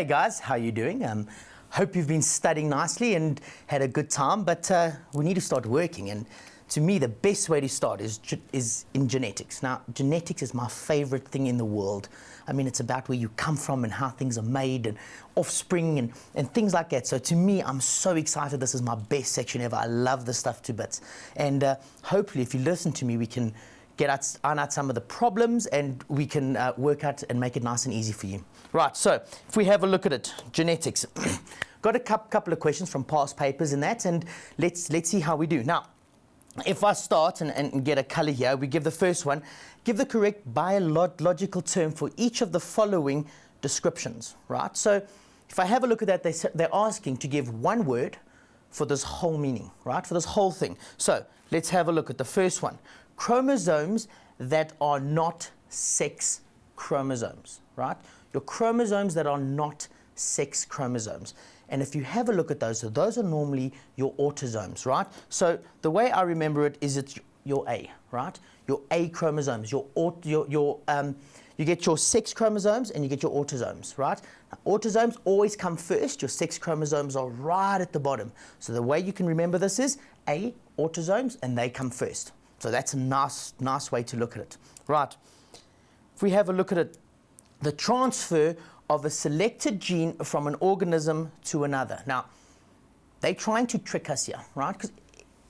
Hey guys, how you doing? Hope you've been studying nicely and had a good time, but we need to start working. And to me, the best way to start is in genetics. Now, genetics is my favorite thing in the world. I mean, it's about where you come from and how things are made and offspring and things like that. So to me, I'm so excited. This is my best section ever. I love this stuff to bits. And hopefully, if you listen to me, we can iron out some of the problems and we can work out and make it nice and easy for you. Right, so if we have a look at it, genetics. Got a couple of questions from past papers in that, and let's see how we do. Now, if I start and get a color here, we give the first one, give the correct biological term for each of the following descriptions, right? So if I have a look at that, they're asking to give one word for this whole meaning, right? For this whole thing. So let's have a look at the first one. Chromosomes that are not sex chromosomes, right? Your chromosomes that are not sex chromosomes. And if you have a look at those are normally your autosomes, right? So the way I remember it is it's your A, right? Your A chromosomes, you get your sex chromosomes and you get your autosomes, right? Now, autosomes always come first. Your sex chromosomes are right at the bottom. So the way you can remember this is A, autosomes, and they come first. So that's a nice way to look at it. Right. If we have a look at it, the transfer of a selected gene from an organism to another. Now, they're trying to trick us here, right? Because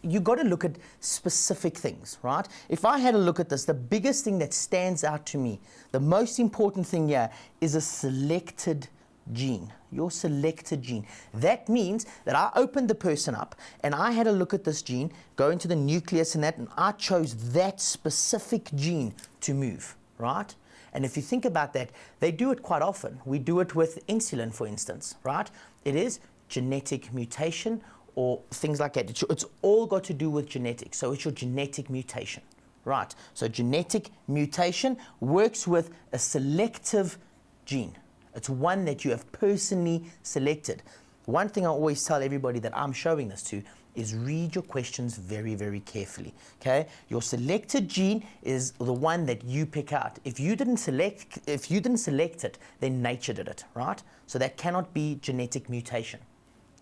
you've got to look at specific things, right? If I had a look at this, the biggest thing that stands out to me, the most important thing here is a selected gene, your selected gene. That means that I opened the person up and I had a look at this gene, go into the nucleus and that, and I chose that specific gene to move, right? And if you think about that, they do it quite often. We do it with insulin, for instance, right? It is genetic mutation or things like that. It's all got to do with genetics. So it's your genetic mutation, right? So genetic mutation works with a selective gene. It's one that you have personally selected. One thing I always tell everybody that I'm showing this to is read your questions very, very carefully, okay? Your selected gene is the one that you pick out. If you didn't select it, then nature did it, right? So that cannot be genetic mutation,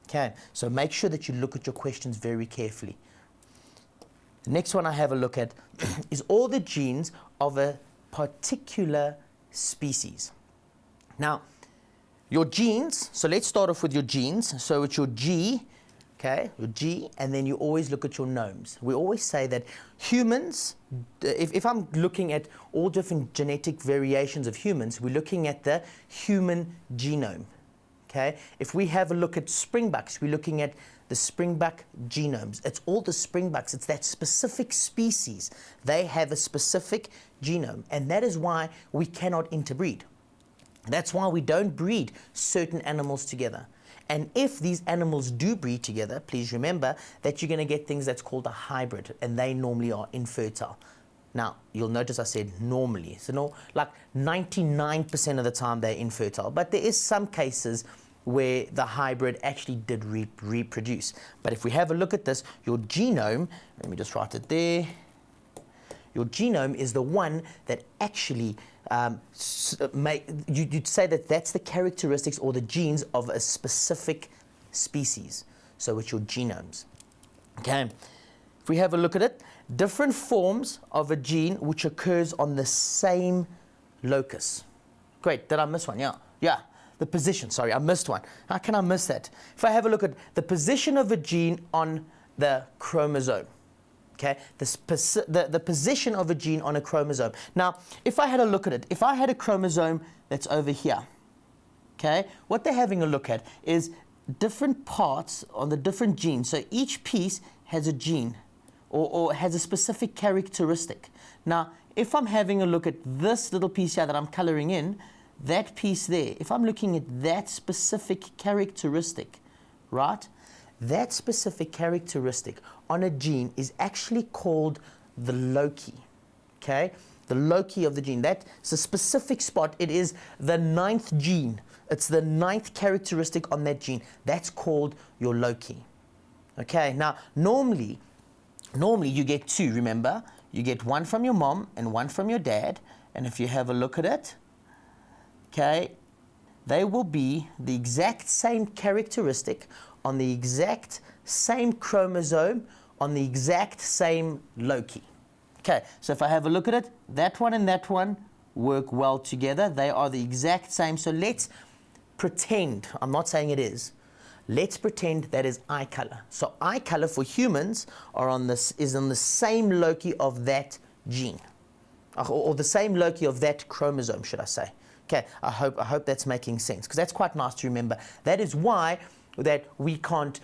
okay? So make sure that you look at your questions very carefully. The next one I have a look at is all the genes of a particular species. Now, your genes, so let's start off with your genes. So it's your G, okay, your G, and then you always look at your nomes. We always say that humans, if I'm looking at all different genetic variations of humans, we're looking at the human genome, okay? If we have a look at springbucks, we're looking at the springbuck genomes. It's all the springbucks. It's that specific species. They have a specific genome, and that is why we cannot interbreed. That's why we don't breed certain animals together. And if these animals do breed together, please remember that you're going to get things that's called a hybrid, and they normally are infertile. Now, you'll notice I said normally. So no, like 99% of the time they're infertile. But there is some cases where the hybrid actually did reproduce. But if we have a look at this, your genome, let me just write it there. Your genome is the one that actually you'd say that that's the characteristics or the genes of a specific species. So it's your genomes. Okay. If we have a look at it, different forms of a gene which occurs on the same locus. Great. Did I miss one? Yeah. Yeah. The position. Sorry, I missed one. How can I miss that? If I have a look at the position of a gene on the chromosome. Okay, the position of a gene on a chromosome. Now, if I had a look at it, if I had a chromosome that's over here, okay, what they're having a look at is different parts on the different genes. So each piece has a gene or has a specific characteristic. Now, if I'm having a look at this little piece here that I'm coloring in, that piece there, if I'm looking at that specific characteristic, right, that specific characteristic on a gene is actually called the loci, okay? The loci of the gene. That's a specific spot. It is the 9th gene. It's the 9th characteristic on that gene. That's called your loci, okay? Now, normally you get 2, remember? You get one from your mom and one from your dad. And if you have a look at it, okay, they will be the exact same characteristic on the exact same chromosome on the exact same loci. Okay, so if I have a look at it, that one and that one work well together. They are the exact same. So let's pretend, I'm not saying it is, let's pretend that is eye color. So eye color for humans is on the same loci of that gene, or the same loci of that chromosome, should I say. Okay, I hope that's making sense, because that's quite nice to remember. That is why that we can't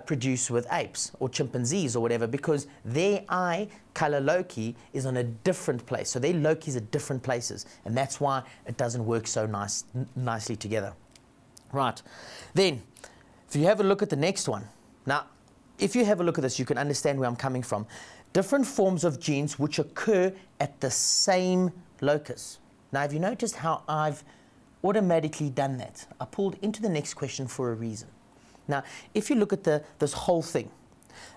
produce with apes or chimpanzees or whatever, because their eye color loci is on a different place. So their locis are different places, and that's why it doesn't work so nicely together. Right, then if you have a look at the next one. Now, if you have a look at this, you can understand where I'm coming from. Different forms of genes which occur at the same locus. Now, have you noticed how I've automatically done that? I pulled into the next question for a reason. Now, if you look at this whole thing,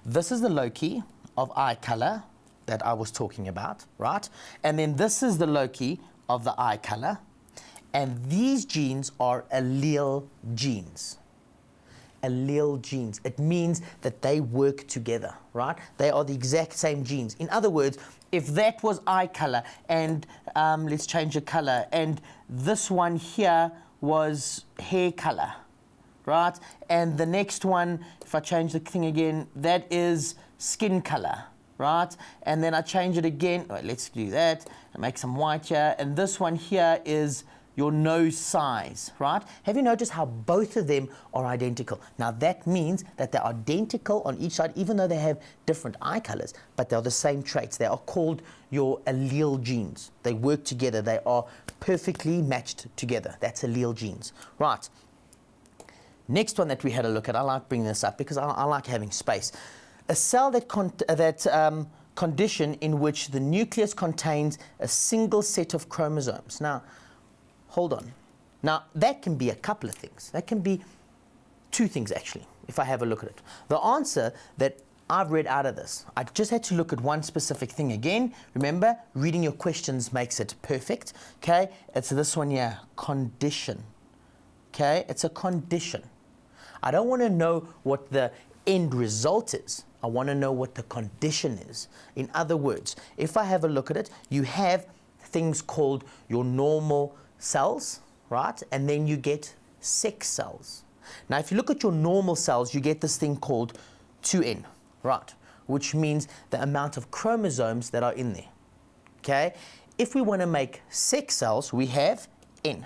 this is the loci of eye color that I was talking about, right? And then this is the loci of the eye color. And these genes are allele genes. Allele genes. It means that they work together, right? They are the exact same genes. In other words, if that was eye color, and let's change the color, and this one here was hair color, right? And the next one, if I change the thing again, that is skin color, right? And then I change it again. Right, let's do that and make some white here. And this one here is your nose size, right? Have you noticed how both of them are identical? Now that means that they're identical on each side, even though they have different eye colors, but they're the same traits. They are called your allele genes. They work together. They are perfectly matched together. That's allele genes. Right. Next one that we had a look at, I like bringing this up because I like having space. A cell condition in which the nucleus contains a single set of chromosomes. Now, hold on. Now, that can be a couple of things. That can be two things, actually, if I have a look at it. The answer that I've read out of this, I just had to look at one specific thing again. Remember, reading your questions makes it perfect. Okay, it's this one here, condition. Okay, it's a condition. I don't want to know what the end result is. I want to know what the condition is. In other words, if I have a look at it, you have things called your normal cells, right? And then you get sex cells. Now, if you look at your normal cells, you get this thing called 2n, right? Which means the amount of chromosomes that are in there, okay? If we want to make sex cells, we have n.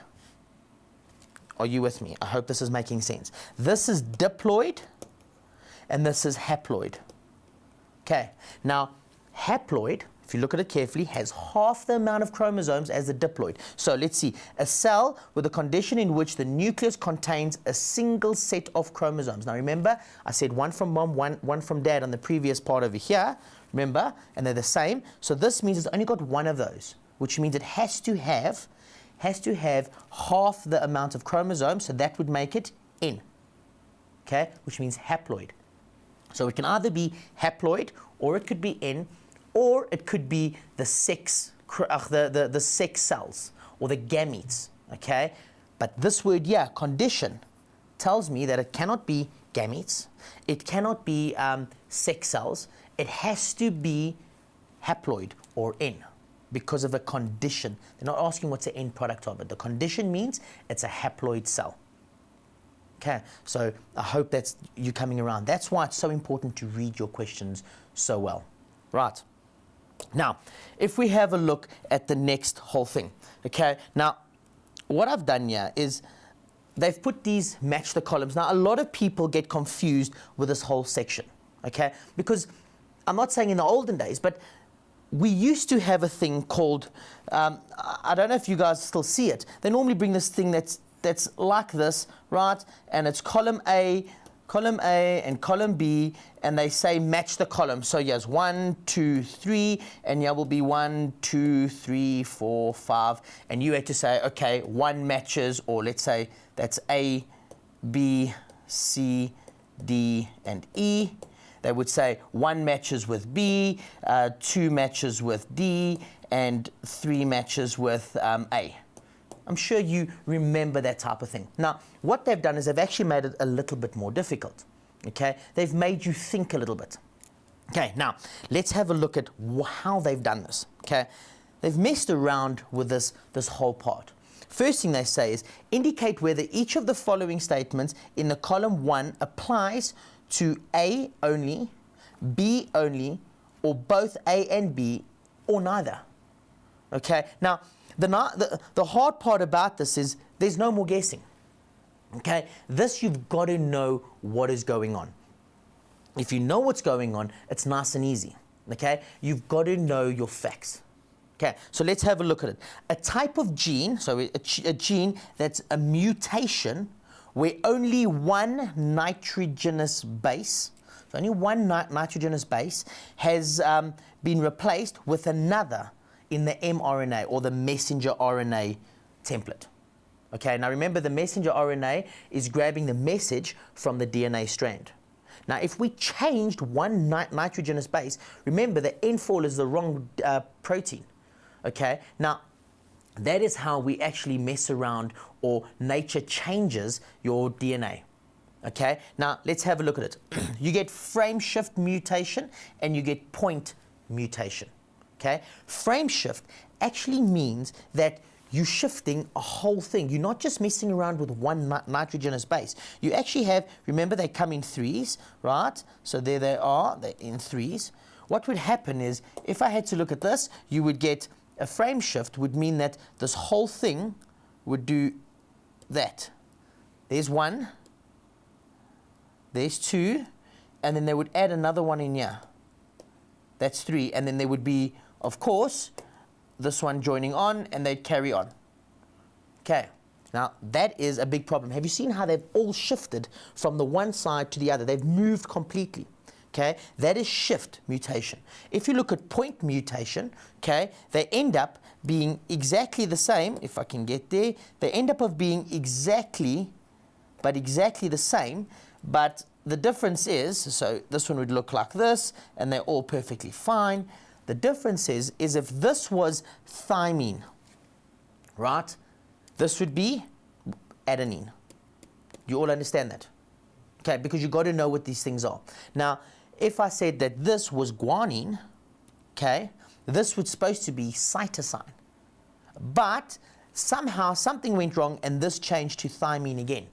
Are you with me? I hope this is making sense. This is diploid, and this is haploid. Okay, now haploid, if you look at it carefully, has half the amount of chromosomes as the diploid. So let's see, a cell with a condition in which the nucleus contains a single set of chromosomes. Now remember, I said one from mom, one from dad on the previous part over here, remember, and they're the same. So this means it's only got one of those, which means it has to have half the amount of chromosomes, so that would make it N, okay, which means haploid. So it can either be haploid, or it could be N, or it could be the sex cells, or the gametes, okay? But this word here, condition, tells me that it cannot be gametes, it cannot be sex cells, it has to be haploid, or N, because of a condition. They're not asking what's the end product of it. The condition means it's a haploid cell. Okay, so I hope that's you coming around. That's why it's so important to read your questions so well. Right. Now, if we have a look at the next whole thing, okay, now what I've done here is they've put these match the columns. Now, a lot of people get confused with this whole section, okay, because I'm not saying in the olden days, but we used to have a thing called, I don't know if you guys still see it, they normally bring this thing that's like this, right, and it's column A, and column B, and they say match the column. So yes, 1, 2, 3, and here will be 1, 2, 3, 4, 5, and you had to say, okay, 1 matches, or let's say that's A, B, C, D, and E. They would say 1 matches with B, 2 matches with D, and 3 matches with A. I'm sure you remember that type of thing. Now, what they've done is they've actually made it a little bit more difficult. Okay, they've made you think a little bit. Okay, now let's have a look at how they've done this. Okay, they've messed around with this whole part. First thing they say is indicate whether each of the following statements in the column 1 applies to A only, B only, or both A and B, or neither. Okay, now the hard part about this is there's no more guessing. Okay, this you've got to know what is going on. If you know what's going on, it's nice and easy. Okay, you've got to know your facts. Okay, so let's have a look at it. A type of gene, so a gene that's a mutation where only one nitrogenous base, so only one nitrogenous base has been replaced with another in the mRNA or the messenger RNA template. Okay, now remember the messenger RNA is grabbing the message from the DNA strand. Now, if we changed one nitrogenous base, remember the N4 is the wrong protein. Okay, now that is how we actually mess around or nature changes your DNA. Okay, now let's have a look at it. You get frame shift mutation and you get point mutation. Okay, frame shift actually means that you're shifting a whole thing. You're not just messing around with one nitrogenous base. You actually have, remember they come in threes, right? So there they are, they're in threes. What would happen is, if I had to look at this, you would get a frame shift would mean that this whole thing would do that. There's one, there's two, and then they would add another one in here. That's three, and then there would be, of course, this one joining on, and they'd carry on. Okay, now that is a big problem. Have you seen how they've all shifted from the one side to the other? They've moved completely. Okay, that is shift mutation. If you look at point mutation, okay, they end up being exactly the same. If I can get there, they end up of being exactly the same, but the difference is, so this one would look like this, and they're all perfectly fine. The difference is if this was thymine, right, this would be adenine. You all understand that? Okay, because you've got to know what these things are. Now, if I said that this was guanine, okay, this was supposed to be cytosine. But somehow something went wrong and this changed to thymine again.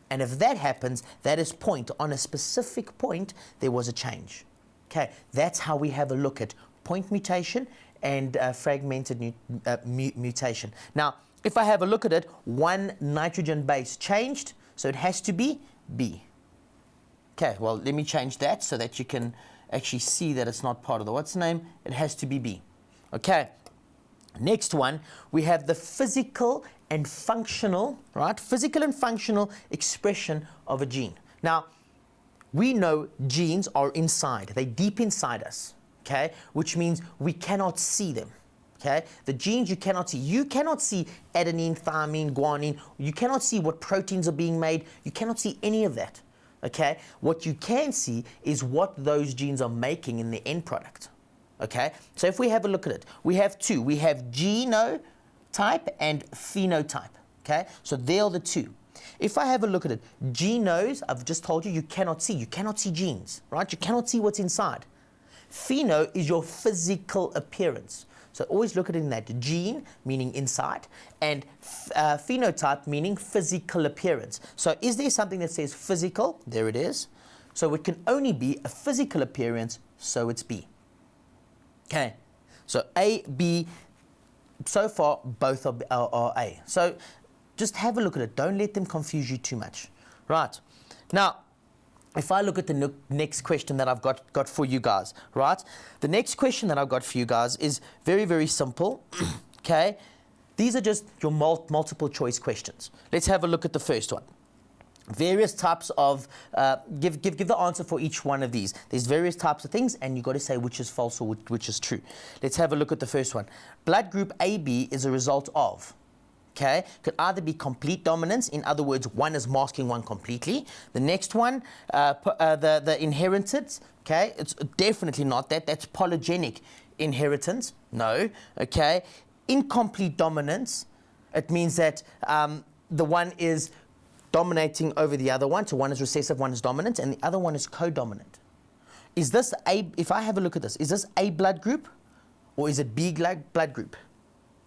And if that happens, that is point. On a specific point, there was a change. Okay, that's how we have a look at point mutation and fragmented mutation. Now, if I have a look at it, one nitrogen base changed, so it has to be B. Okay, well, let me change that so that you can actually see that it's not part of the what's the name. It has to be B. Okay, next one, we have the physical and functional, right? Physical and functional expression of a gene. Now, we know genes are inside. They're deep inside us, okay? Which means we cannot see them, okay? The genes you cannot see. You cannot see adenine, thymine, guanine. You cannot see what proteins are being made. You cannot see any of that, okay? What you can see is what those genes are making in the end product, okay? So if we have a look at it, we have two. We have genotype and phenotype, okay? So they are the two. If I have a look at it, genos, I've just told you, you cannot see. You cannot see genes, right? You cannot see what's inside. Pheno is your physical appearance. So always look at it in that. Gene, meaning inside, and phenotype, meaning physical appearance. So is there something that says physical? There it is. So it can only be a physical appearance, so it's B. Okay, so A, B, so far both are A. So just have a look at it. Don't let them confuse you too much. Right. Now, if I look at the next question that I've got for you guys, right? The next question that I've got for you guys is very, very simple. Okay? These are just your multiple choice questions. Let's have a look at the first one. Various types of, give the answer for each one of these. There's various types of things, and you've got to say which is false or which is true. Let's have a look at the first one. Blood group AB is a result of, okay, could either be complete dominance, in other words, one is masking one completely. The next one, the inheritance, okay, it's definitely not that. That's polygenic inheritance. No, okay. Incomplete dominance, It means that the one is dominating over the other one. So one is recessive, one is dominant, and the other one is codominant. Is this A, if I have a look at this, is this A blood group or is it B blood group?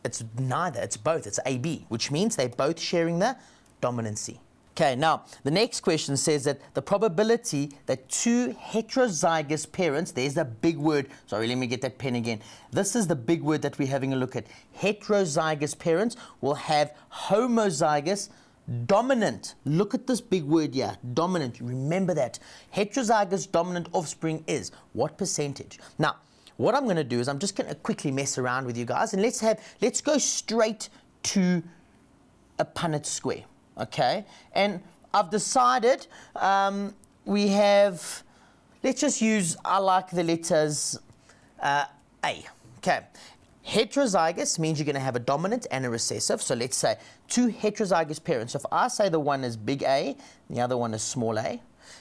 It's neither, it's both, it's AB, which means they're both sharing the dominancy. Okay, now the next question says that the probability that two heterozygous parents, there's a big word, sorry, let me get that pen again. This is the big word that we're having a look at. Heterozygous parents will have homozygous dominant. Look at this big word here, dominant. Remember that. Heterozygous dominant offspring is what percentage? Now, what I'm going to do is I'm just going to quickly mess around with you guys, and let's go straight to a Punnett square. Okay, and I've decided we have, let's just use, I like the letters A. Okay, heterozygous means you're going to have a dominant and a recessive. So let's say two heterozygous parents. So if I say the one is big A, the other one is small a,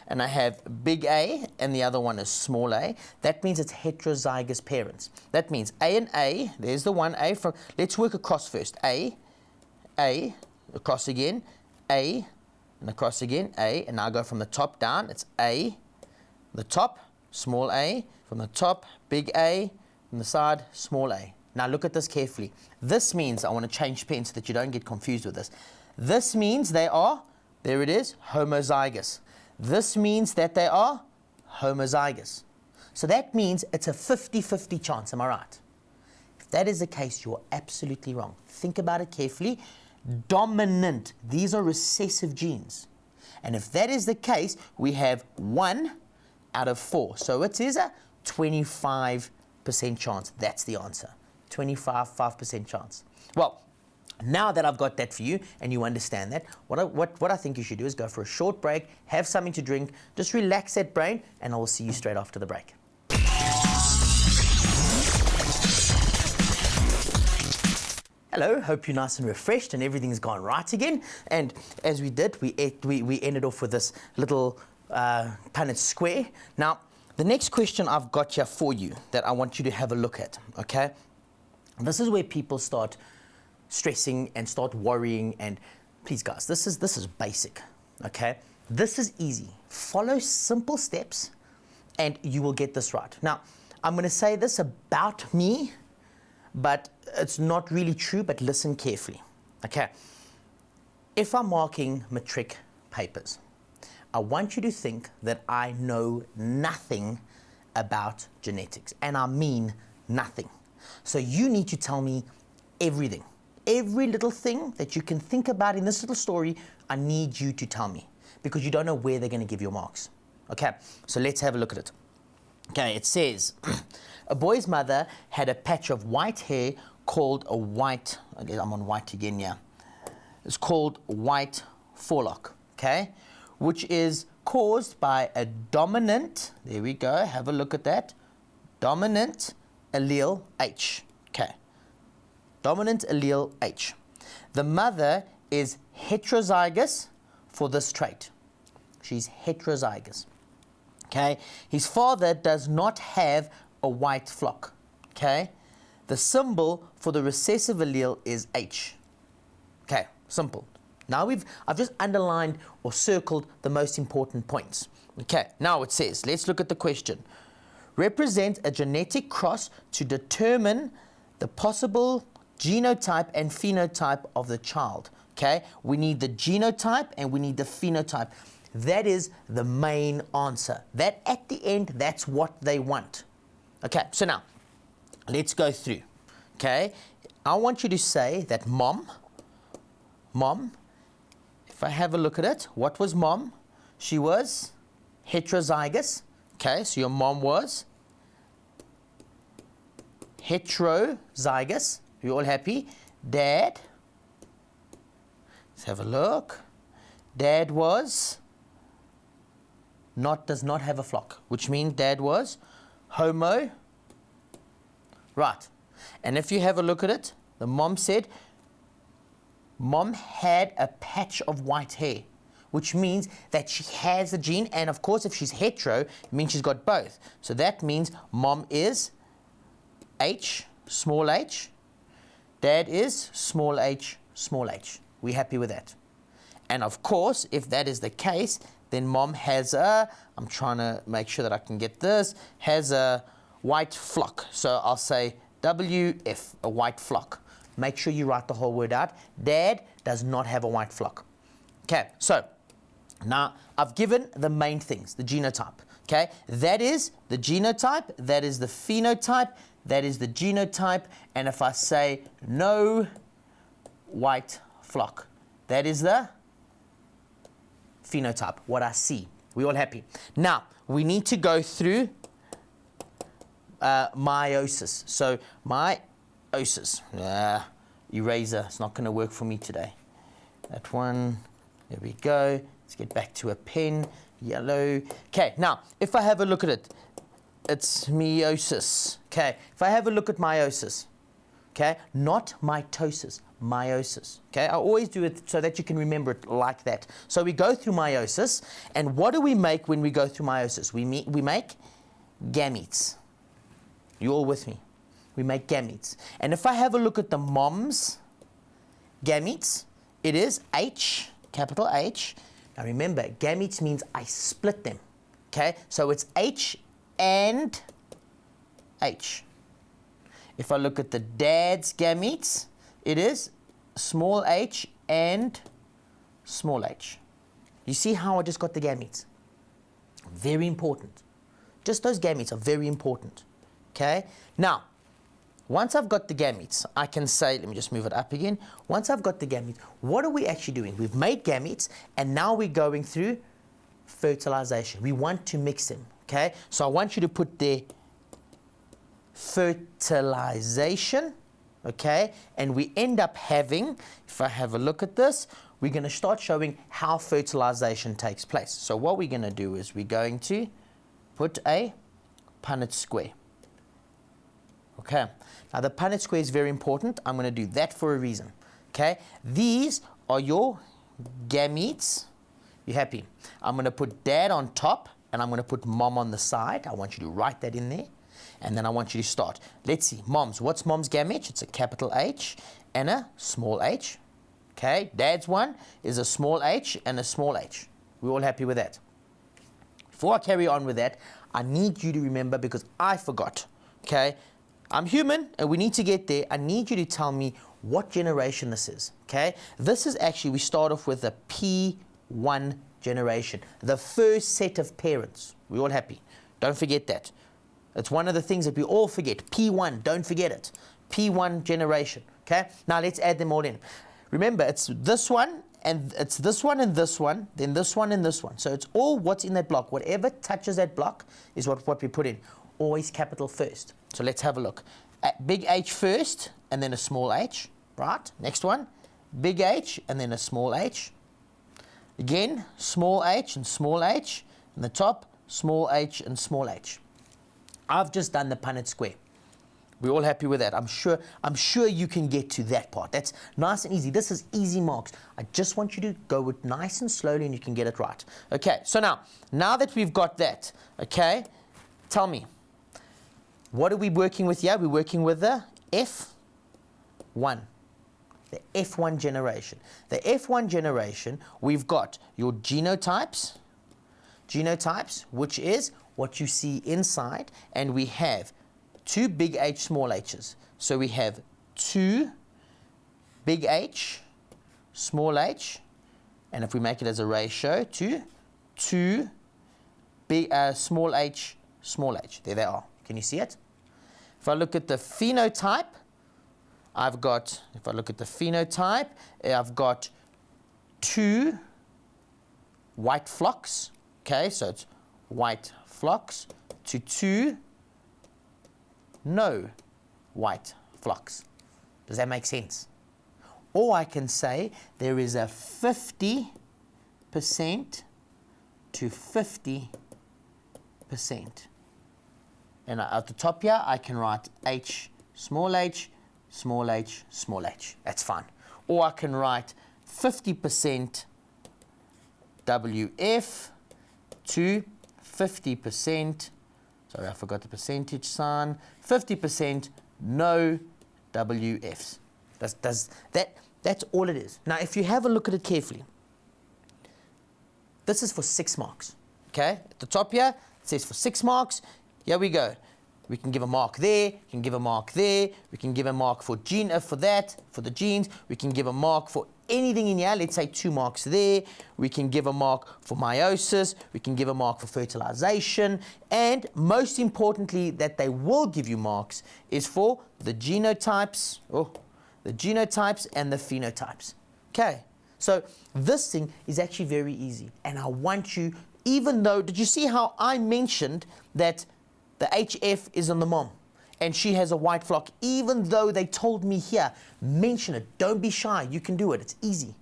and I have big A and the other one is small a, that means it's heterozygous parents. That means A and A, there's the one A from, let's work across first. A, across again, A, and across again, A, and now go from the top down, it's A, the top, small a, from the top, big A, from the side, small a. Now look at this carefully. This means, I want to change pen so that you don't get confused with this. This means they are, there it is, homozygous. This means that they are homozygous. So that means it's a 50-50 chance, am I right? If that is the case, you're absolutely wrong. Think about it carefully. Dominant, these are recessive genes. And if that is the case, we have 1 out of 4. So it is a 25% chance. That's the answer. 5% chance. Well, now that I've got that for you and you understand that, what I think you should do is go for a short break, have something to drink, just relax that brain, and I will see you straight after the break. Hello, hope you're nice and refreshed and everything's gone right again. And as we did, we ended off with this little Punnett square. Now, the next question I've got here for you that I want you to have a look at, okay? This is where people start stressing and start worrying, and please guys, this is basic, okay? This is easy. Follow simple steps and you will get this right. Now, I'm going to say this about me, but it's not really true, but listen carefully, okay? If I'm marking matric papers, I want you to think that I know nothing about genetics, and I mean nothing. So you need to tell me everything. Every little thing that you can think about in this little story, I need you to tell me, because you don't know where they're going to give your marks. Okay, so let's have a look at it. Okay, it says, a boy's mother had a patch of white hair called a white, okay, I'm on white again, yeah. It's called white forelock, okay, which is caused by a dominant, there we go, have a look at that, dominant allele H, okay, dominant allele H. The mother is heterozygous for this trait. She's heterozygous, okay. His father does not have a white flock, okay. The symbol for the recessive allele is H, okay, simple. Now I've just underlined or circled the most important points. Okay, now it says, let's look at the question. Represent a genetic cross to determine the possible genotype and phenotype of the child. Okay, we need the genotype and we need the phenotype. That is the main answer. That at the end, that's what they want. Okay, so now let's go through. Okay, I want you to say that mom, if I have a look at it, what was mom? She was heterozygous. Okay, so your mom was heterozygous. You all happy? Dad, let's have a look. Dad was does not have a flock, which means dad was homo. Right. And if you have a look at it, the mom said mom had a patch of white hair, which means that she has a gene, and of course if she's hetero, it means she's got both. So that means mom is H, small h, dad is small h, small h. We happy with that? And of course, if that is the case, then mom has a, I'm trying to make sure that I can get this, has a white flock. So I'll say WF, a white flock. Make sure you write the whole word out. Dad does not have a white flock. Okay, so now I've given the main things, the genotype. Okay, that is the genotype, that is the phenotype, that is the genotype, and if I say no white flock, that is the phenotype, what I see. We all happy? Now, we need to go through meiosis. So, meiosis, eraser, it's not going to work for me today. That one, there we go. Let's get back to a pen, yellow. Okay, now, if I have a look at it, it's meiosis. Okay, if I have a look at meiosis, okay, not mitosis, meiosis. Okay, I always do it so that you can remember it like that. So we go through meiosis, and what do we make when we go through meiosis? We make gametes. You all with me? We make gametes. And if I have a look at the mom's gametes, it is H, capital H. Now remember, gametes means I split them. Okay, so it's H and H. If I look at the dad's gametes, it is small h and small h. You see how I just got the gametes? Very important. Just those gametes are very important. Okay? Now, once I've got the gametes, I can say, let me just move it up again. Once I've got the gametes, what are we actually doing? We've made gametes, and now we're going through fertilization. We want to mix them. Okay? So I want you to put there fertilization, okay, and we end up having, if I have a look at this, we're going to start showing how fertilization takes place. So what we're going to do is we're going to put a Punnett square. Okay, now the Punnett square is very important. I'm going to do that for a reason. Okay, these are your gametes. You happy? I'm going to put dad on top, and I'm going to put mom on the side. I want you to write that in there. And then I want you to start. Let's see, mom's. What's mom's gamete? It's a capital H and a small h. Okay, dad's one is a small h and a small h. We're all happy with that. Before I carry on with that, I need you to remember, because I forgot. Okay, I'm human and we need to get there. I need you to tell me what generation this is. Okay, this is actually, we start off with a P1 generation, the first set of parents. We're all happy. Don't forget that. It's one of the things that we all forget. P1, don't forget it. P1 generation. Okay? Now let's add them all in. Remember, it's this one, and it's this one and this one, then this one and this one. So it's all what's in that block. Whatever touches that block is what we put in. Always capital first. So let's have a look. Big H first, and then a small h. Right? Next one. Big H, and then a small h. Again, small h and small h. And the top, small h and small h. I've just done the Punnett square. We're all happy with that. I'm sure you can get to that part. That's nice and easy. This is easy marks. I just want you to go with nice and slowly, and you can get it right. Okay, so now that we've got that, okay, tell me, what are we working with here? We're working with the F1. The F1 generation. The F1 generation, we've got your genotypes, which is what you see inside, and we have two big H, small h's. So we have two big H, small h, and if we make it as a ratio, to two big small h, small h. There they are. Can you see it? If I look at the phenotype, I've got two white flocks. Okay, so it's white flocks to two no white flocks. Does that make sense? Or I can say there is a 50% to 50%. And at the top here, I can write H, small h, small h, small h. That's fine. Or I can write 50% WF to 50%, sorry, I forgot the percentage sign, 50% no WFs. That's all it is. Now, if you have a look at it carefully, this is for 6 marks. Okay? At the top here, it says for 6 marks. Here we go. We can give a mark there, we can give a mark there, we can give a mark for for the genes, we can give a mark for anything in here, let's say 2 marks there, we can give a mark for meiosis, we can give a mark for fertilization, and most importantly that they will give you marks is for the genotypes, and the phenotypes. Okay, so this thing is actually very easy, and I want you, even though, did you see how I mentioned that the HF is on the mom, and she has a white flock, even though they told me here, mention it, don't be shy, you can do it, it's easy.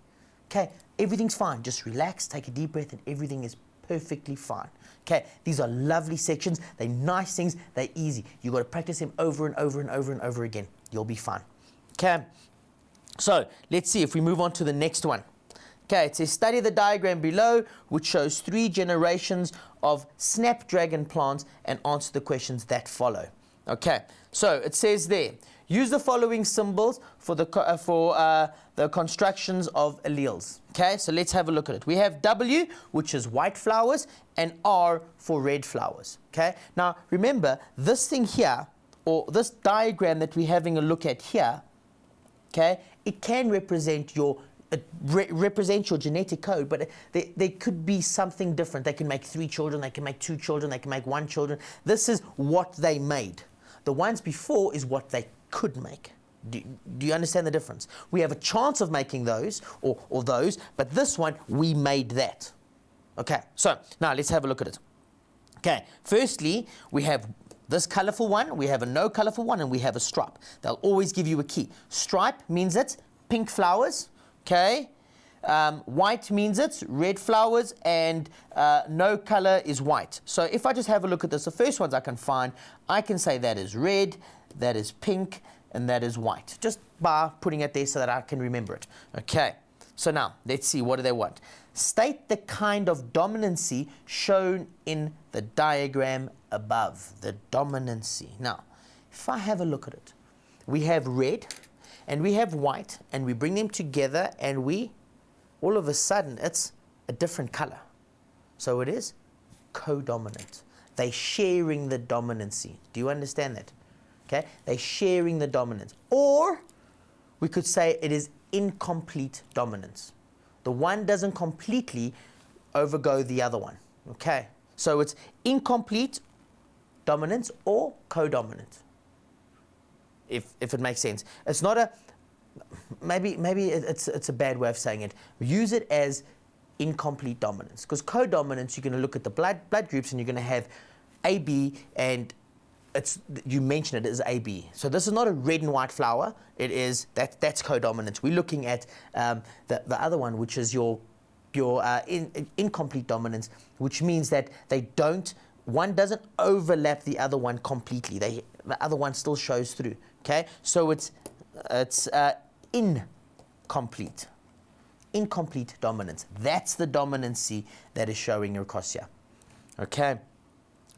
Okay, everything's fine, just relax, take a deep breath, and everything is perfectly fine. Okay, these are lovely sections, they're nice things, they're easy. You've got to practice them over and over and over and over again. You'll be fine. Okay, so let's see if we move on to the next one. Okay, it says study the diagram below, which shows 3 generations of snapdragon plants, and answer the questions that follow. Okay, so it says there, use the following symbols for the constructions of alleles. Okay, so let's have a look at it. We have W, which is white flowers, and R for red flowers. Okay, now remember, this thing here, or this diagram that we're having a look at here, okay, it can represent your genetic code, but there could be something different. They can make 3 children, they can make 2 children, they can make 1 children. This is what they made. The ones before is what they could make. Do you understand the difference? We have a chance of making those, or those, but this one, we made that. Okay, so now let's have a look at it. Okay, firstly, we have this colorful one, we have a no colorful one, and we have a stripe. They'll always give you a key. Stripe means it's pink flowers. Okay, white means it's red flowers, and no color is white. So if I just have a look at this, the first ones I can find, I can say that is red, that is pink, and that is white, just by putting it there so that I can remember it. Okay, so now let's see, what do they want? State the kind of dominancy shown in the diagram above. The dominancy. Now, if I have a look at it, we have red, and we have white, and we bring them together, and all of a sudden, it's a different color. So it is codominant. They're sharing the dominancy. Do you understand that? Okay, they're sharing the dominance. Or we could say it is incomplete dominance. The one doesn't completely overgo the other one. Okay, so it's incomplete dominance or codominant. If it makes sense. It's not a, maybe it's a bad way of saying it. Use it as incomplete dominance, because codominance, you're going to look at the blood groups, and you're going to have AB, and you mention it as AB. So this is not a red and white flower. It is that's codominance. We're looking at the other one, which is your incomplete dominance, which means that one doesn't overlap the other one completely. The other one still shows through. Okay, so it's incomplete dominance. That's the dominancy that is showing across here. Okay,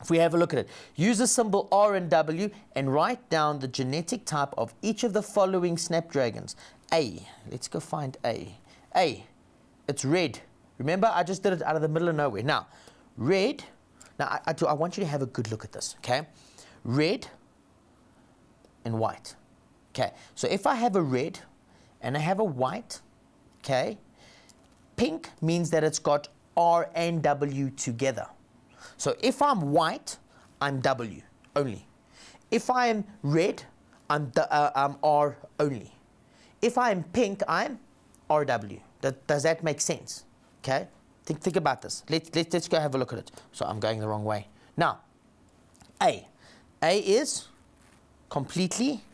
if we have a look at it, use the symbol R and W and write down the genetic type of each of the following snapdragons. A, let's go find A. A, it's red. Remember, I just did it out of the middle of nowhere. Now, red. Now, I want you to have a good look at this. Okay, red and white. Okay, so if I have a red and I have a white, okay, pink means that it's got R and W together. So if I'm white, I'm W only. If I am red, I'm R only. If I'm pink, I'm RW. Does that make sense? Okay, think about this. Let's go have a look at it. So I'm going the wrong way. Now, A is completely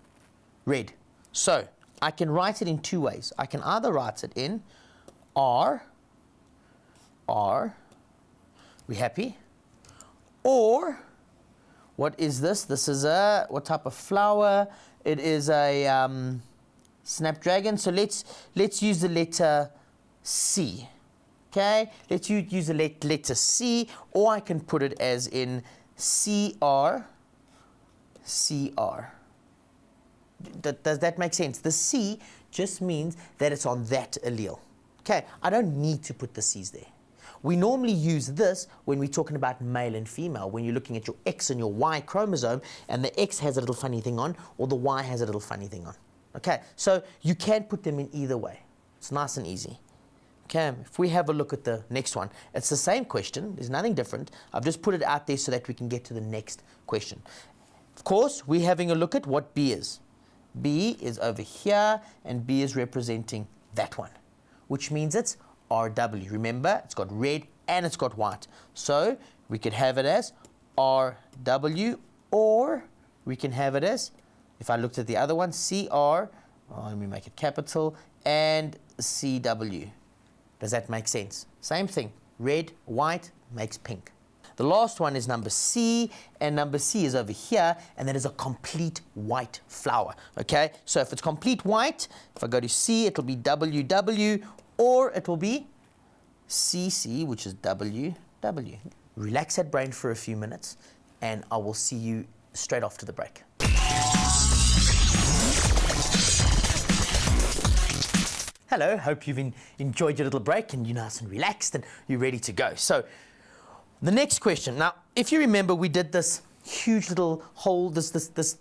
red. So I can write it in 2 ways. I can either write it in R, we happy? Or, what is this? This is what type of flower? It is a snapdragon. So let's use the letter C. Okay, let's use the letter C, or I can put it as in CR. Does that make sense? The C just means that it's on that allele. Okay, I don't need to put the C's there. We normally use this when we're talking about male and female, when you're looking at your X and your Y chromosome, and the X has a little funny thing on, or the Y has a little funny thing on. Okay, so you can put them in either way. It's nice and easy. Okay, if we have a look at the next one, it's the same question. There's nothing different. I've just put it out there so that we can get to the next question. Of course, we're having a look at what B is. B is over here, and B is representing that one, which means it's RW. Remember, it's got red and it's got white. So we could have it as RW, or we can have it as, if I looked at the other one, CR, let me make it capital, and CW. Does that make sense? Same thing. Red, white makes pink. The last one is number C, and number C is over here, and that is a complete white flower. Okay, so if it's complete white, if I go to C, it'll be WW, or it will be CC, which is WW. Relax that brain for a few minutes, and I will see you straight after the break. Hello, hope you've enjoyed your little break and you're nice and relaxed and you're ready to go. So, the next question. Now, if you remember, we did this huge little whole, this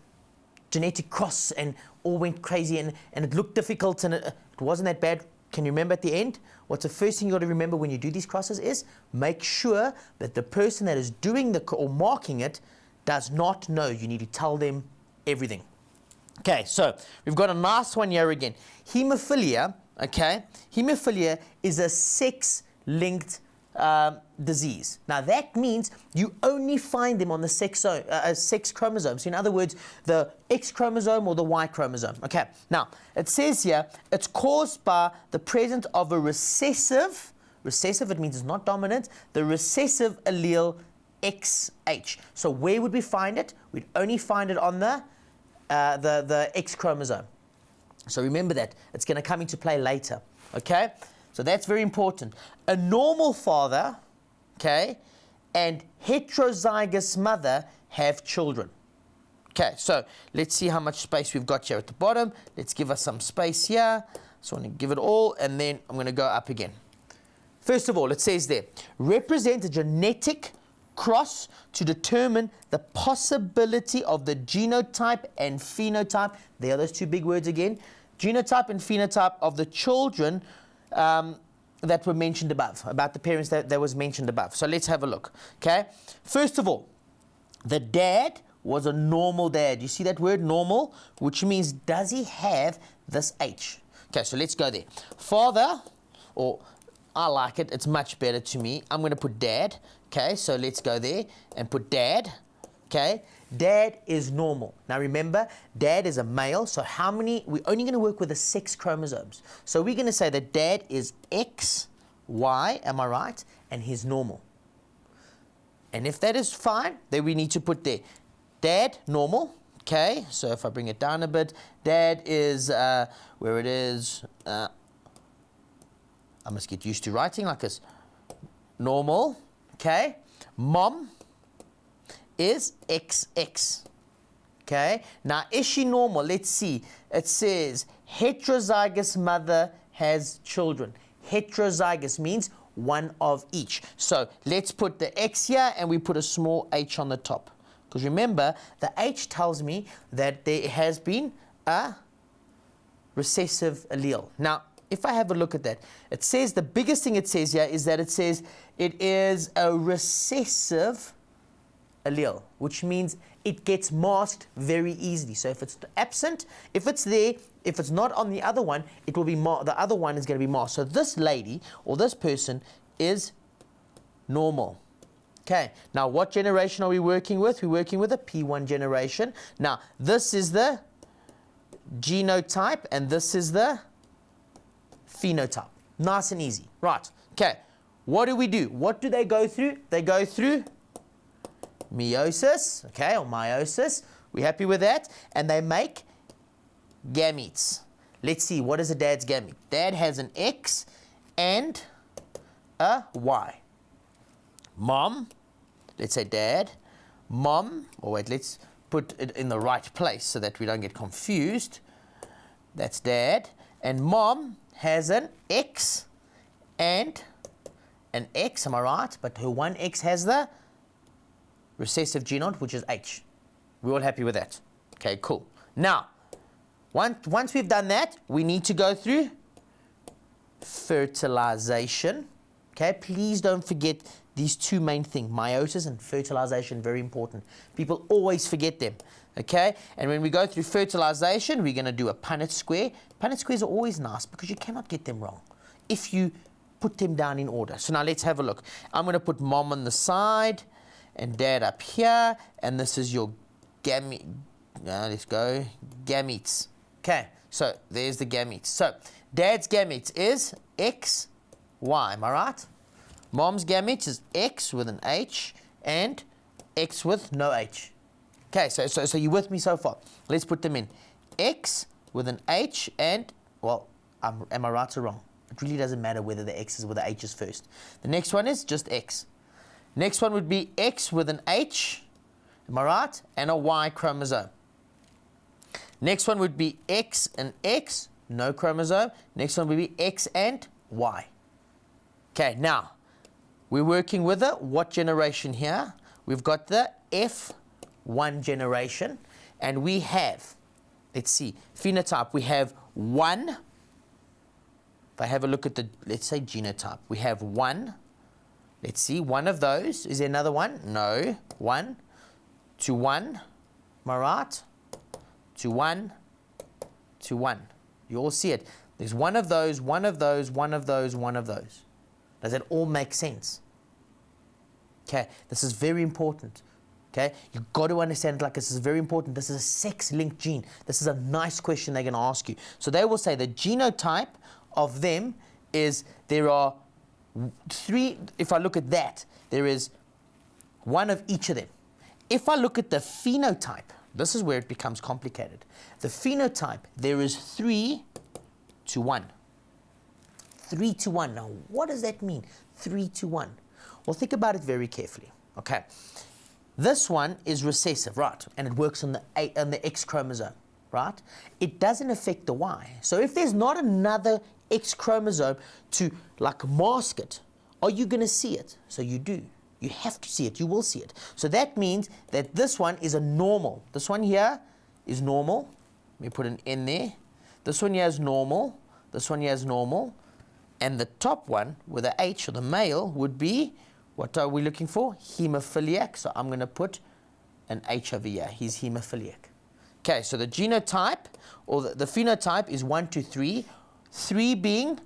genetic cross, and all went crazy, and it looked difficult, and it wasn't that bad. Can you remember at the end? What's the first thing you got to remember when you do these crosses is make sure that the person that is doing or marking it does not know. You need to tell them everything. Okay, so we've got a nice one here again. Hemophilia, okay? Hemophilia is a sex-linked disease. Now that means you only find them on the sex chromosome. So in other words, the X chromosome or the Y chromosome. Okay, now it says here it's caused by the presence of a recessive, it means it's not dominant, the recessive allele XH. So where would we find it? We'd only find it on the X chromosome. So remember that. It's going to come into play later. Okay? So that's very important. A normal father, okay, and heterozygous mother have children. Okay, so let's see how much space we've got here at the bottom. Let's give us some space here. So I'm going to give it all, and then I'm going to go up again. First of all, it says there, represent a genetic cross to determine the possibility of the genotype and phenotype. There are those two big words again. Genotype and phenotype of the children that were mentioned above, about the parents that was mentioned above. So let's have a look, okay? First of all, the dad was a normal dad. You see that word normal, which means does he have this H? Okay, so let's go there. Father, or I like it, it's much better to me. I'm going to put dad, okay? So let's go there and put dad, okay? Dad is normal. Now remember, dad is a male, so how many, we're only going to work with the sex chromosomes. So we're going to say that dad is X, Y, am I right? And he's normal. And if that is fine, then we need to put there, dad, normal, okay? So if I bring it down a bit, dad is, where it is, I must get used to writing like this, normal, okay? Mom is XX, okay? Now, is she normal? Let's see. It says heterozygous mother has children. Heterozygous means one of each. So let's put the X here, and we put a small h on the top. Because remember, the H tells me that there has been a recessive allele. Now, if I have a look at that, it says, the biggest thing it says here is that it says it is a recessive allele, which means it gets masked very easily. So if it's absent, if it's there, if it's not on the other one, it will be the other one is going to be masked. So this lady or this person is normal. Okay, now what generation are we working with? We're working with a P1 generation. Now this is the genotype and this is the phenotype. Nice and easy. Right, okay, what do we do? What do they go through? They go through meiosis, okay, or meiosis. We happy with that? And they make gametes. Let's see, what is a dad's gamete? Dad has an X and a Y. Mom, let's say dad, mom, or wait, let's put it in the right place so that we don't get confused. That's dad. And mom has an X and an X, am I right? But her one X has the recessive genome, which is H. We're all happy with that? Okay, cool. Now, once we've done that, we need to go through fertilization. Okay, please don't forget these two main things, meiosis and fertilization, very important. People always forget them. Okay, and when we go through fertilization, we're going to do a Punnett square. Punnett squares are always nice because you cannot get them wrong if you put them down in order. So now let's have a look. I'm going to put mom on the side and dad up here, and this is your let's go, gametes. Okay, so there's the gametes. So dad's gametes is X, Y, am I right? Mom's gametes is X with an H and X with no H. Okay, so you're with me so far. Let's put them in. X with an H and, well, am I right or wrong? It really doesn't matter whether the X is with the H is first. The next one is just X. Next one would be X with an H, am I right? And a Y chromosome. Next one would be X and X, no chromosome. Next one would be X and Y. Okay, now, we're working with a what generation here? We've got the F1 generation, and we have, let's see, phenotype, we have 1. If I have a look at the, let's say genotype, we have 1. Let's see, one of those. Is there another one? No. 1 to 1. Am I right? To 1 to 1. You all see it. There's one of those, one of those, one of those, one of those. Does that all make sense? Okay, this is very important. Okay, you've got to understand it like this is very important. This is a sex-linked gene. This is a nice question they're going to ask you. So they will say the genotype of them is, there are 3, if I look at that, there is 1 of each of them. If I look at the phenotype, this is where it becomes complicated. The phenotype, there is 3 to 1. 3 to 1. Now, what does that mean? 3 to 1. Well, think about it very carefully. Okay. This one is recessive, right? And it works on the X chromosome, right? It doesn't affect the Y. So if there's not another X chromosome to like mask it, are you going to see it? So you do. You have to see it. You will see it. So that means that this one is a normal. This one here is normal. Let me put an N there. This one here is normal. This one here is normal. And the top one with the H, or the male, would be, what are we looking for? Hemophiliac. So I'm going to put an H over here. He's hemophiliac. Okay, so the genotype, or the phenotype is 1 to 3. 3 being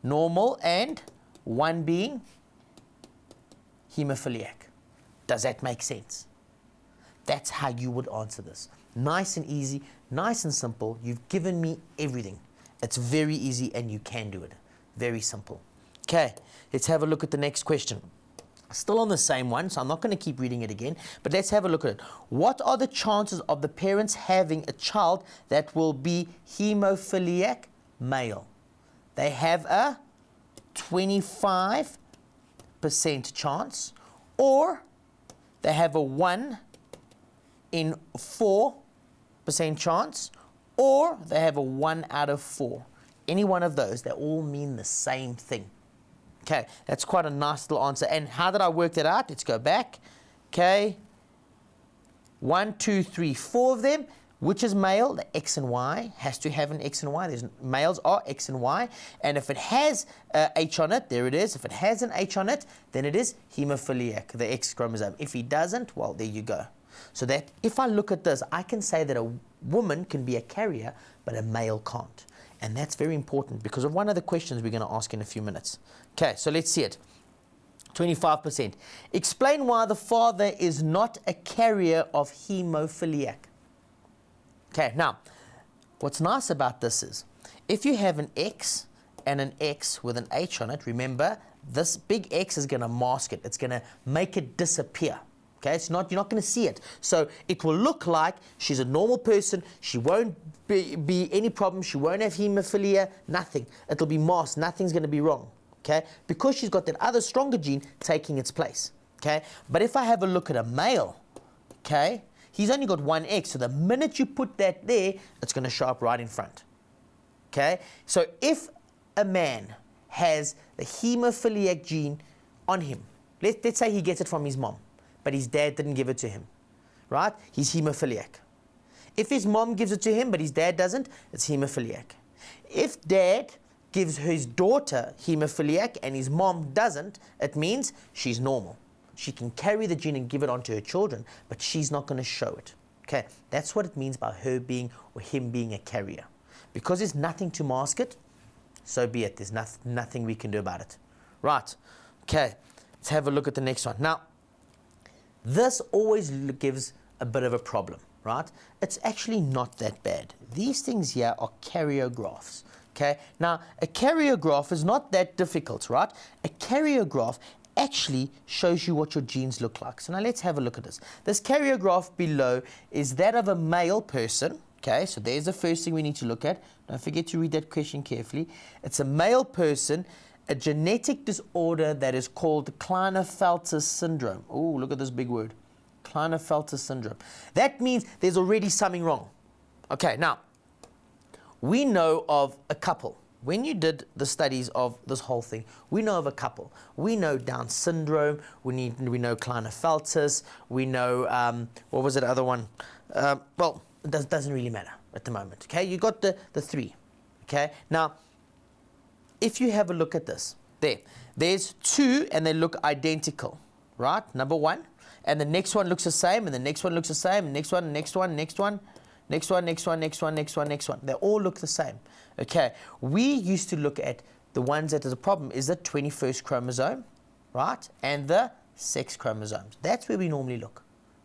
normal and 1 being hemophiliac. Does that make sense? That's how you would answer this. Nice and easy, nice and simple. You've given me everything. It's very easy and you can do it. Very simple. Okay, let's have a look at the next question. Still on the same one, so I'm not going to keep reading it again, but let's have a look at it. What are the chances of the parents having a child that will be hemophiliac male? They have a 25% chance, or they have a 1 in 4% chance, or they have a 1 out of 4. Any one of those, they all mean the same thing. Okay, that's quite a nice little answer. And how did I work that out? Let's go back. Okay, 1, 2, 3, 4 of them. Which is male? The X and Y has to have an X and Y. Males are X and Y. And if it has H on it, there it is. If it has an H on it, then it is hemophiliac, the X chromosome. If he doesn't, well, there you go. So that if I look at this, I can say that a woman can be a carrier, but a male can't. And that's very important because of one of the questions we're going to ask in a few minutes. Okay, so let's see it. 25%. Explain why the father is not a carrier of hemophiliac. Okay, now, what's nice about this is, if you have an X and an X with an H on it, remember, this big X is going to mask it. It's going to make it disappear. Okay, it's not, you're not going to see it. So it will look like she's a normal person. She won't be any problem. She won't have hemophilia, nothing. It'll be masked. Nothing's going to be wrong. Okay, because she's got that other stronger gene taking its place. Okay, but if I have a look at a male, okay, He's only got one X, so the minute you put that there, it's going to show up right in front. Okay? So if a man has the hemophiliac gene on him, let's say he gets it from his mom, but his dad didn't give it to him, right? He's hemophiliac. If his mom gives it to him, but his dad doesn't, it's hemophiliac. If dad gives his daughter hemophiliac and his mom doesn't, it means she's normal. She can carry the gene and give it on to her children, but she's not going to show it. Okay, that's what it means by her being or him being a carrier. Because there's nothing to mask it, so be it. There's nothing we can do about it. Right, okay, let's have a look at the next one. Now, this always gives a bit of a problem, right? It's actually not that bad. These things here are karyographs. Okay, now a karyograph is not that difficult, right? A karyograph actually shows you what your genes look like. So now let's have a look at this. This karyograph below is that of a male person. Okay, so there's the first thing we need to look at. Don't forget to read that question carefully. It's a male person, a genetic disorder that is called Klinefelter syndrome. Oh, look at this big word. Klinefelter syndrome. That means there's already something wrong. Okay, now, we know of a couple. When you did the studies of this whole thing, we know of a couple. We know Down syndrome, we know Klinefelter's, we know, what was the other one? Well, it doesn't really matter at the moment, okay? You got the three, okay? Now, if you have a look at this, there's two and they look identical, right? Number one, and the next one looks the same, and the next one looks the same, and next one, next one, next one, next one, next one, next one, next one, next one. They all look the same. Okay, we used to look at the ones that is a problem is the 21st chromosome, right? And the sex chromosomes. That's where we normally look.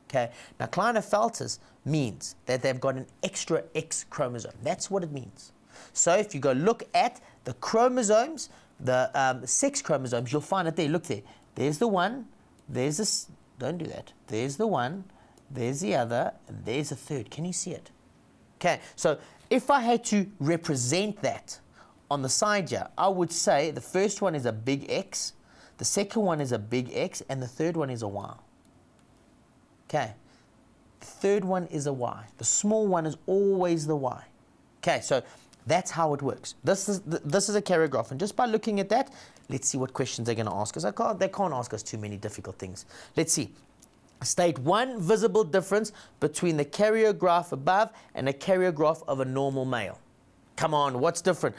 Okay, now Klinefelter's means that they've got an extra X chromosome. That's what it means. So if you go look at the chromosomes, the sex chromosomes, you'll find it there. Look there. There's the one, there's this, don't do that. There's the one, there's the other, and there's the third. Can you see it? Okay, so if I had to represent that on the side here, I would say the first one is a big X, the second one is a big X, and the third one is a Y. Okay, the third one is a Y. The small one is always the Y. Okay, so that's how it works. This is a karyograph, and just by looking at that, let's see what questions they're going to ask us. They can't ask us too many difficult things. Let's see. State one visible difference between the karyograph above and a karyograph of a normal male. Come on, what's different?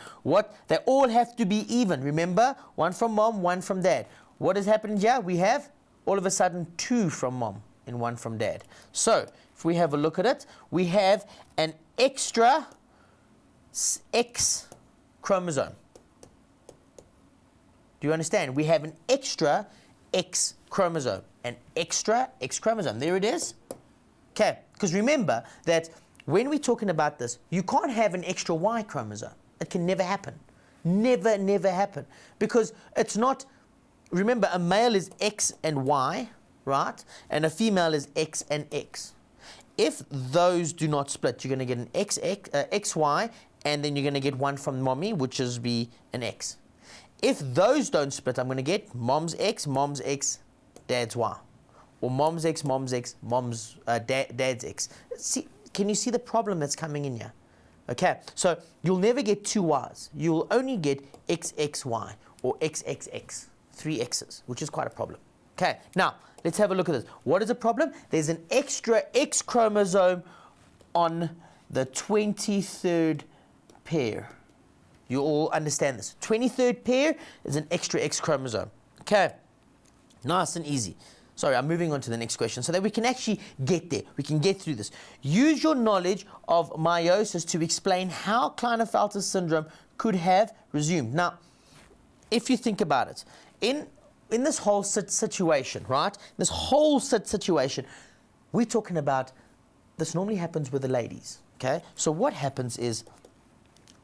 They all have to be even. Remember, one from mom, one from dad. What has happened here? We have all of a sudden two from mom and one from dad. So if we have a look at it, we have an extra X chromosome. Do you understand? We have an extra X chromosome. An extra X chromosome. There it is. Okay, because remember that when we're talking about this, you can't have an extra Y chromosome. It can never happen. Never, never happen. Because it's not, remember, a male is X and Y, right? And a female is X and X. If those do not split, you're going to get an XY, and then you're going to get one from mommy, which is be an X. If those don't split, I'm going to get mom's X, dad's Y. Or mom's X, dad's X. See, can you see the problem that's coming in here? Okay, so you'll never get two Ys. You'll only get XXY or XXX, three X's, which is quite a problem. Okay, now let's have a look at this. What is the problem? There's an extra X chromosome on the 23rd pair. You all understand this. 23rd pair is an extra X chromosome. Okay, nice and easy. Sorry, I'm moving on to the next question so that we can actually get there. We can get through this. Use your knowledge of meiosis to explain how Klinefelter syndrome could have resumed. Now, if you think about it, in this whole situation, right? This whole situation, we're talking about, this normally happens with the ladies, okay? So what happens is,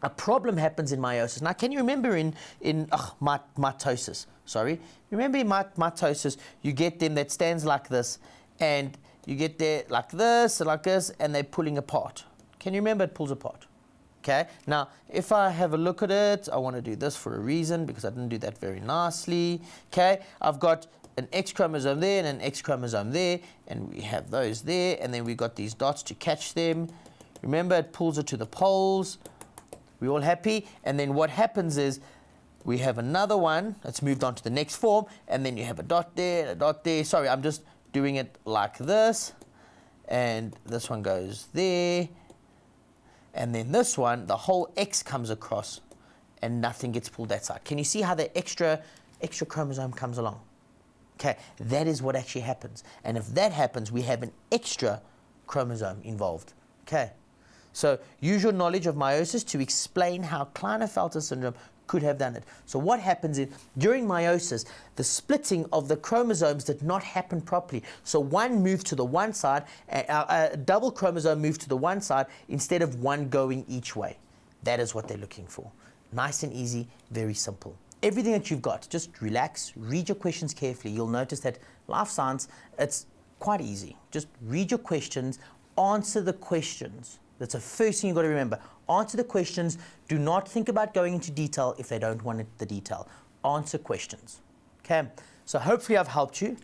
a problem happens in meiosis. Now, can you remember in mitosis? Sorry. Remember in mitosis, you get them that stands like this, and you get there like this, and they're pulling apart. Can you remember it pulls apart? Okay. Now, if I have a look at it, I want to do this for a reason because I didn't do that very nicely. Okay. I've got an X chromosome there and an X chromosome there, and we have those there, and then we've got these dots to catch them. Remember, it pulls it to the poles. We're all happy? And then what happens is we have another one that's moved on to the next form, and then you have a dot there, a dot there. Sorry, I'm just doing it like this. And this one goes there. And then this one, the whole X comes across, and nothing gets pulled that side. Can you see how the extra chromosome comes along? Okay, that is what actually happens. And if that happens, we have an extra chromosome involved. Okay, so use your knowledge of meiosis to explain how Klinefelter syndrome could have done it. So what happens is, during meiosis, the splitting of the chromosomes did not happen properly. So one moved to the one side, a double chromosome moved to the one side instead of one going each way. That is what they're looking for. Nice and easy, very simple. Everything that you've got, just relax, read your questions carefully. You'll notice that life science, it's quite easy. Just read your questions, answer the questions. That's the first thing you've got to remember. Answer the questions. Do not think about going into detail if they don't want the detail. Answer questions. Okay, so hopefully I've helped you.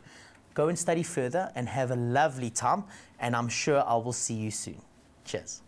Go and study further and have a lovely time, and I'm sure I will see you soon. Cheers.